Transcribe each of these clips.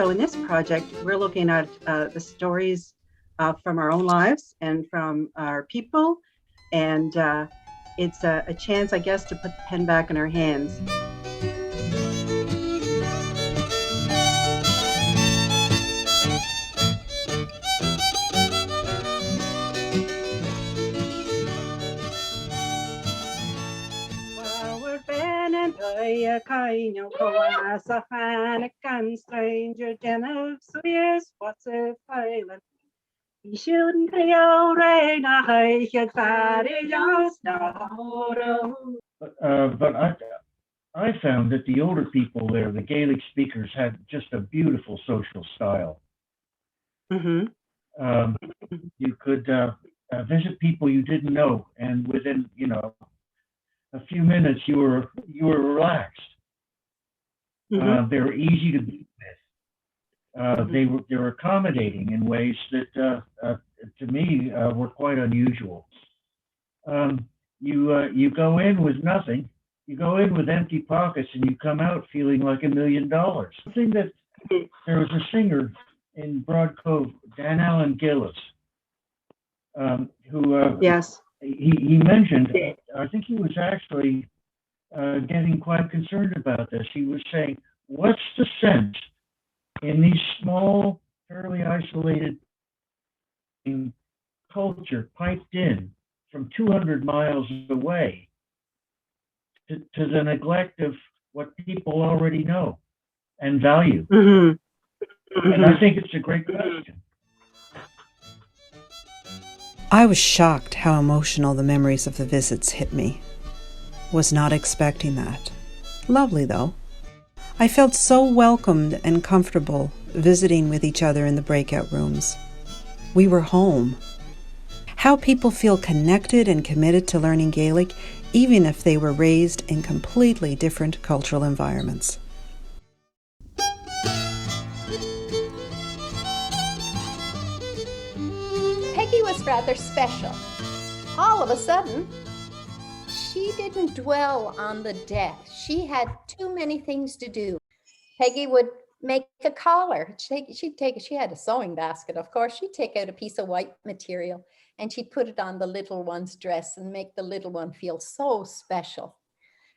so in this project, we're looking at the stories from our own lives and from our people. And it's a chance, I guess, to put the pen back in our hands. Stranger Jenna Swears, what's a pilot? You shouldn't be all rain, I should fire your But I found that the older people there, the Gaelic speakers, had just a beautiful social style. Mm-hmm. You could visit people you didn't know, and within a few minutes you were relaxed. Mm-hmm. They were easy to be with. They were accommodating in ways that to me were quite unusual. You go in with nothing. You go in with empty pockets, and you come out feeling like $1 million. Something that there was a singer in Broad Cove, Dan Allen Gillis, who yes, he mentioned. I think he was actually getting quite concerned about this. He was saying, "What's the sense in these small, fairly isolated culture piped in from 200 miles away to the neglect of what people already know and value?" Mm-hmm. Mm-hmm. And I think it's a great question. I was shocked how emotional the memories of the visits hit me. Was not expecting that. Lovely though. I felt so welcomed and comfortable visiting with each other in the breakout rooms. We were home. How people feel connected and committed to learning Gaelic, even if they were raised in completely different cultural environments. Peggy was rather special. All of a sudden, she didn't dwell on the death. She had too many things to do. Peggy would make a collar. She had a sewing basket, of course. She'd take out a piece of white material and she'd put it on the little one's dress and make the little one feel so special.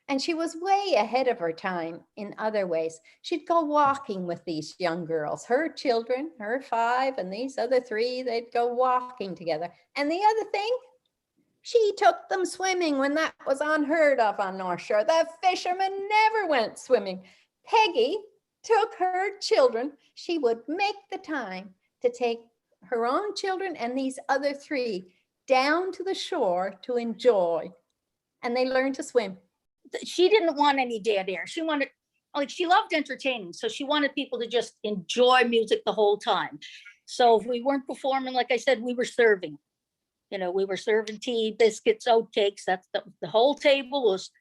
And she was way ahead of her time in other ways. She'd go walking with these young girls, her children, her 5, and these other 3, they'd go walking together. And the other thing, she took them swimming when that was unheard of on North Shore. The fishermen never went swimming. Peggy took her children. She would make the time to take her own children and these other 3 down to the shore to enjoy. And they learned to swim. She didn't want any dead air. She wanted, she loved entertaining. So she wanted people to just enjoy music the whole time. So if we weren't performing, like I said, we were serving. We were serving tea, biscuits, oatcakes. That's the whole table was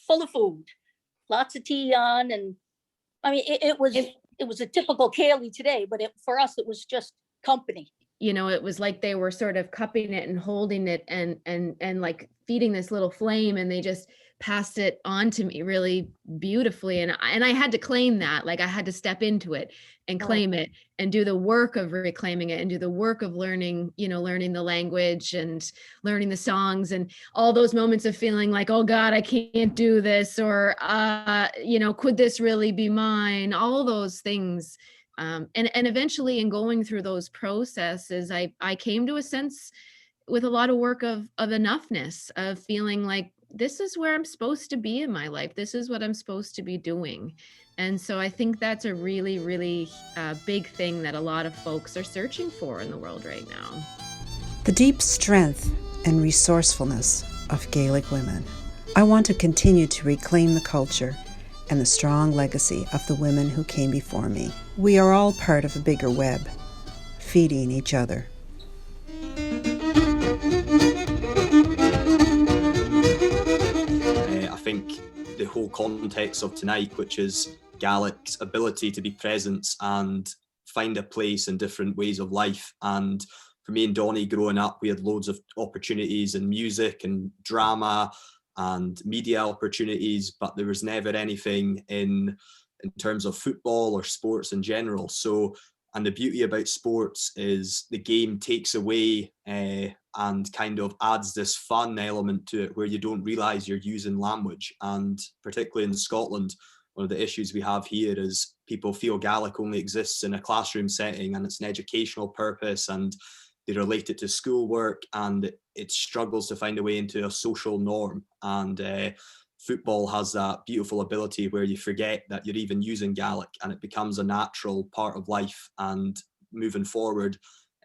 full of food, lots of tea on. And I mean, it was a typical Céilidh today, but for us, it was just company. It was like they were sort of cupping it and holding it and like feeding this little flame, and they just passed it on to me really beautifully. And I had to claim that, like I had to step into it and claim it and do the work of reclaiming it and do the work of learning the language and learning the songs and all those moments of feeling like, oh God, I can't do this, or, could this really be mine? All those things. And eventually in going through those processes, I came to a sense with a lot of work of enoughness, of feeling like this is where I'm supposed to be in my life. This is what I'm supposed to be doing. And so I think that's a really, really big thing that a lot of folks are searching for in the world right now. The deep strength and resourcefulness of Gaelic women. I want to continue to reclaim the culture and the strong legacy of the women who came before me. We are all part of a bigger web, feeding each other. I think the whole context of tonight, which is Gaelic's ability to be present and find a place in different ways of life. And for me and Donnie growing up, we had loads of opportunities in music and drama and media opportunities, but there was never anything in in terms of football or sports in general. So, and the beauty about sports is the game takes away and kind of adds this fun element to it where you don't realize you're using language. And particularly in Scotland, one of the issues we have here is people feel Gaelic only exists in a classroom setting and it's an educational purpose, and they relate it to schoolwork, and it struggles to find a way into a social norm. And football has that beautiful ability where you forget that you're even using Gaelic and it becomes a natural part of life. And moving forward,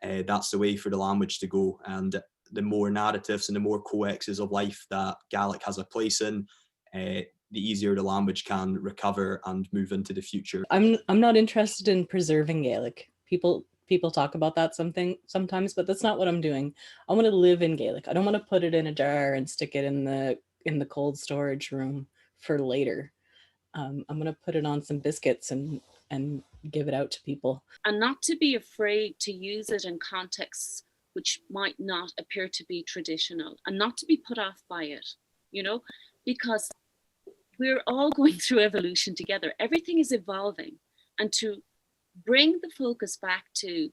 that's the way for the language to go. And the more narratives and the more coexes of life that Gaelic has a place in, the easier the language can recover and move into the future. I'm not interested in preserving Gaelic. People talk about that sometimes, but that's not what I'm doing. I want to live in Gaelic. I don't want to put it in a jar and stick it in the cold storage room for later. I'm going to put it on some biscuits and give it out to people. And not to be afraid to use it in contexts which might not appear to be traditional, and not to be put off by it, because we're all going through evolution together. Everything is evolving, and to bring the focus back to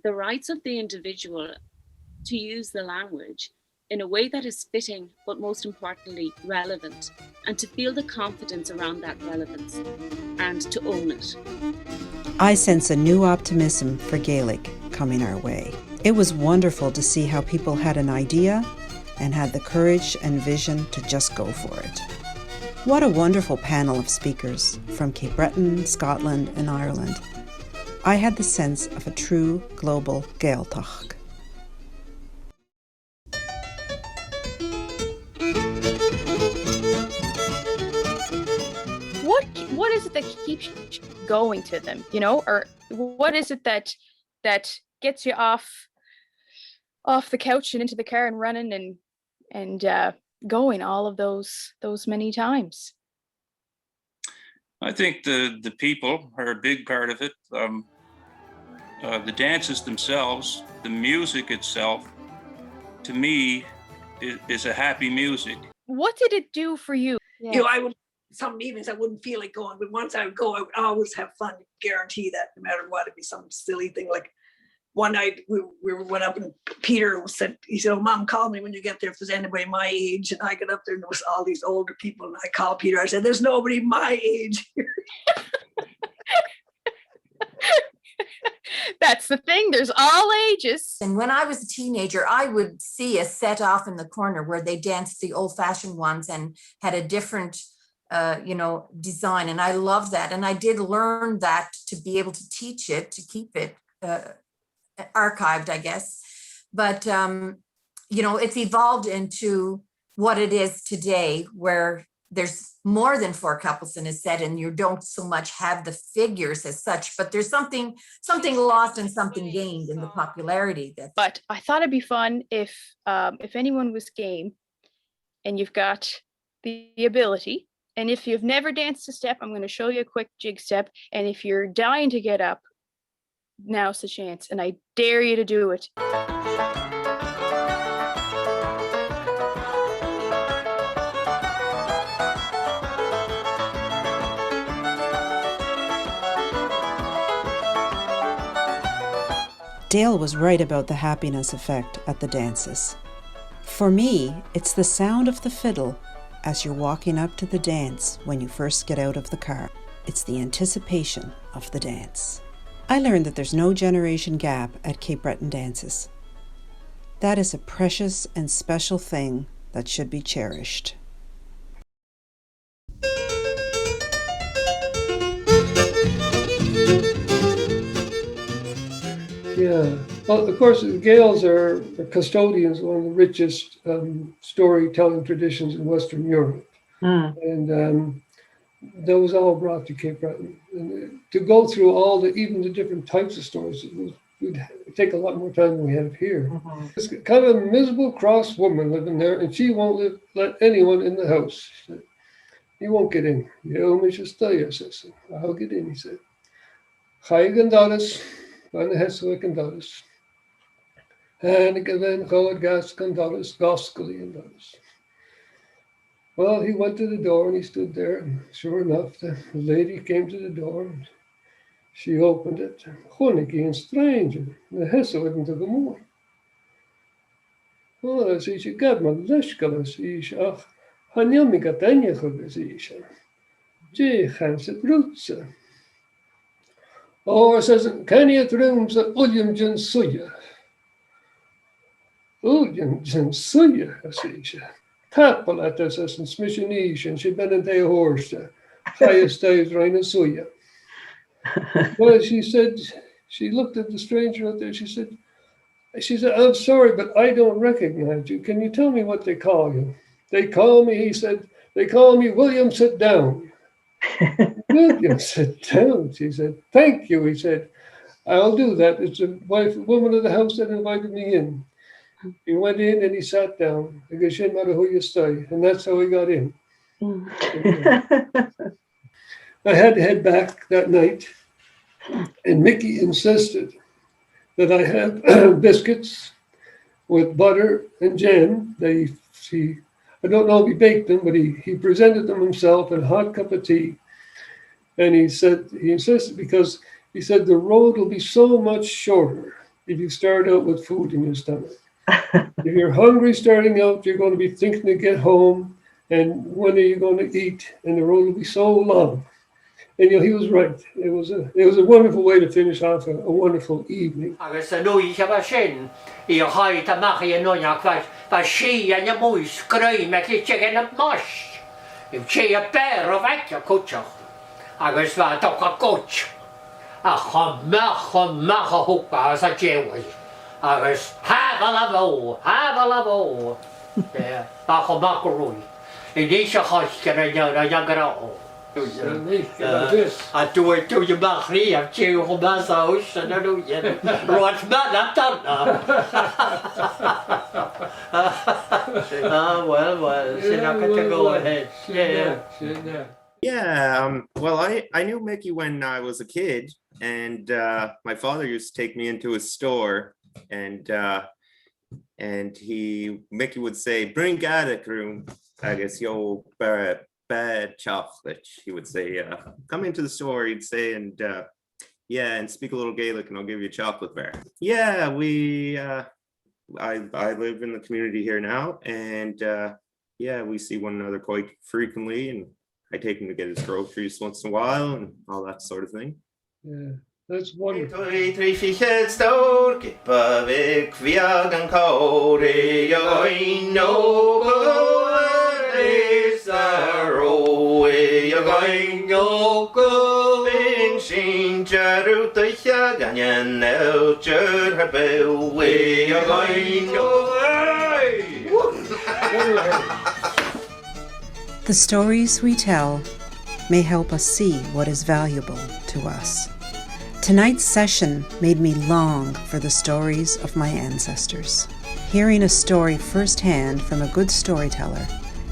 the rights of the individual to use the language in a way that is fitting, but most importantly, relevant, and to feel the confidence around that relevance and to own it. I sense a new optimism for Gaelic coming our way. It was wonderful to see how people had an idea and had the courage and vision to just go for it. What a wonderful panel of speakers from Cape Breton, Scotland, and Ireland. I had the sense of a true global Gaeltacht. What is it that keeps going to them, or what is it that gets you off the couch and into the car and running and going all of those many times? I think the people are a big part of it. The dances themselves, the music itself, to me, is a happy music. What did it do for you? Yeah. Some evenings I wouldn't feel like going, but once I would go, I would always have fun. Guarantee that, no matter what, it'd be some silly thing. Like one night we went up and Peter said, "Oh, Mom, call me when you get there if there's anybody my age." And I got up there and there was all these older people, and I called Peter. I said, "There's nobody my age here." That's the thing. There's all ages. And when I was a teenager, I would see a set off in the corner where they danced the old-fashioned ones and had a different design. And I love that. And I did learn that to be able to teach it, to keep it archived, I guess. But, it's evolved into what it is today, where there's more than 4 couples in a set and you don't so much have the figures as such, but there's something lost and something gained in the popularity. But I thought it'd be fun if anyone was game and you've got the ability. And if you've never danced a step, I'm going to show you a quick jig step. And if you're dying to get up, now's the chance. And I dare you to do it. Dale was right about the happiness effect at the dances. For me, it's the sound of the fiddle as you're walking up to the dance when you first get out of the car. It's the anticipation of the dance. I learned that there's no generation gap at Cape Breton dances. That is a precious and special thing that should be cherished. Yeah, well, of course, the Gaels are custodians of one of the richest storytelling traditions in Western Europe. And that was all brought to Cape Breton. And to go through even the different types of stories, would take a lot more time than we have here. It's kind of a miserable, cross woman living there, and she won't let anyone in the house. You won't get in. You me should stay, I says. I'll get in, he said. Chai Gandalis. Van Heswick Gandalis. And again, Howard Gas Gandalis, Goskally Gandalis. Well, he went to the door and he stood there, and sure enough, the lady came to the door and she opened it. Honnig een stranger, the hesse wouldn't have more. Oh, zie je, gad man leshkala, zie je, ach, hanjami gatanje zie je. Jee, gaan ze broedse. Oh, says, can you rooms at William Jan Suya? William Jan Suya, zie je. Tapel at us as in Smishanish, and she been in the horse. Highest days, Raina Suya. Well, she said, she looked at the stranger out there. She said, I'm sorry, but I don't recognize you. Can you tell me what they call you? They call me, he said, they call me William Sit Down. William Sit Down, she said. Thank you, he said. I'll do that. It's the woman of the house that invited me in. He went in and he sat down. I guess no matter who you stay. And that's how he got in. I had to head back that night. And Mickey insisted that I have biscuits with butter and jam. I don't know if he baked them, but he presented them himself in a hot cup of tea. And he insisted because he said the road will be so much shorter if you start out with food in your stomach. If you're hungry starting out, you're going to be thinking to get home and when are you going to eat? And the road will be so long. And he was right. It was a wonderful way to finish off a wonderful evening. A dwy y machri am tiw hwmas aws yn nhw yen. Rwan man am darna. Well, so now got to go ahead. Yeah, well, I knew Mickey when I was a kid, and my father used to take me into his store, and Mickey would say, "Bring Gaelic room, I guess yo bad chocolate." He would say, "Come into the store," he'd say, and and speak a little Gaelic, and I'll give you a chocolate bar. Yeah, I live in the community here now, and we see one another quite frequently, and I take him to get his groceries once in a while and all that sort of thing. Yeah, that's wonderful. The stories we tell may help us see what is valuable to us. Tonight's session made me long for the stories of my ancestors. Hearing a story firsthand from a good storyteller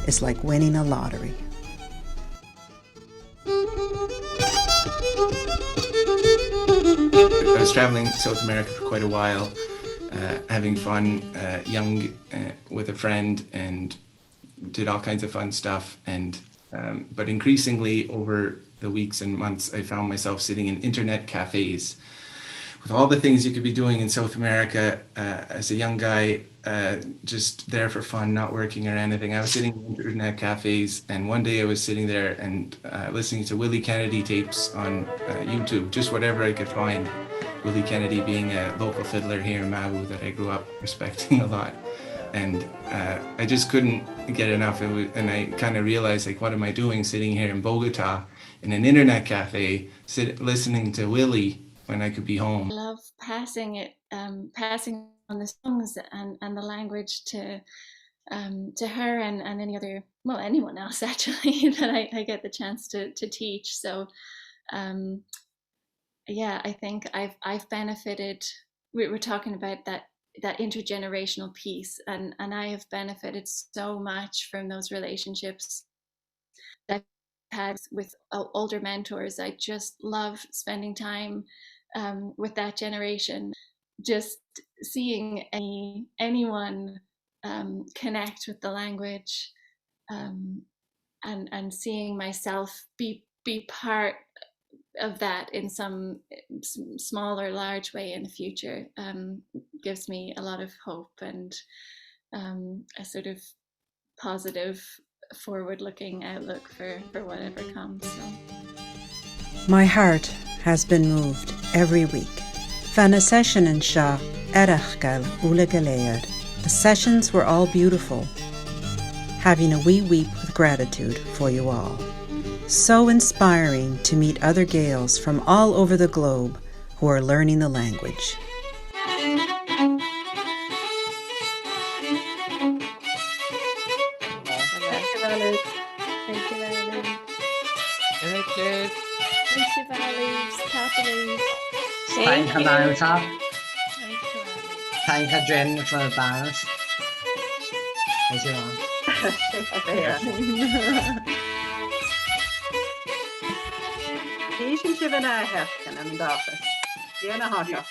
is like winning a lottery. I was traveling South America for quite a while, having fun, young, with a friend, and did all kinds of fun stuff. And but increasingly over the weeks and months, I found myself sitting in internet cafes with all the things you could be doing in South America as a young guy, just there for fun, not working or anything. I was sitting in internet cafes, and one day I was sitting there and listening to Willie Kennedy tapes on YouTube, just whatever I could find. Willie Kennedy being a local fiddler here in Mabou that I grew up respecting a lot. And I just couldn't get enough. And I kind of realized, like, what am I doing sitting here in Bogota in an internet cafe, listening to Willie when I could be home? I love passing on the songs and the language to her and any other, well, anyone else actually that I get the chance to teach. So I think I've benefited. We're talking about that intergenerational piece, and I have benefited so much from those relationships that I've had with older mentors. I just love spending time with that generation, just seeing anyone connect with the language and seeing myself be part of that in some small or large way in the future gives me a lot of hope and a sort of positive, forward-looking outlook for whatever comes. So. My heart has been moved every week. Fana session in Sha Erachgal Ula Galead. The sessions were all beautiful, having a wee weep with gratitude for you all. So inspiring to meet other Gaels from all over the globe who are learning the language. Thank you, Valerie. Richard. Thank you, Valerie. Valerie. Thank you. Thank Thank you, Jen, for the balance. Thank you. Díos sin sibh in áthas gan an dáchas. Díana háta.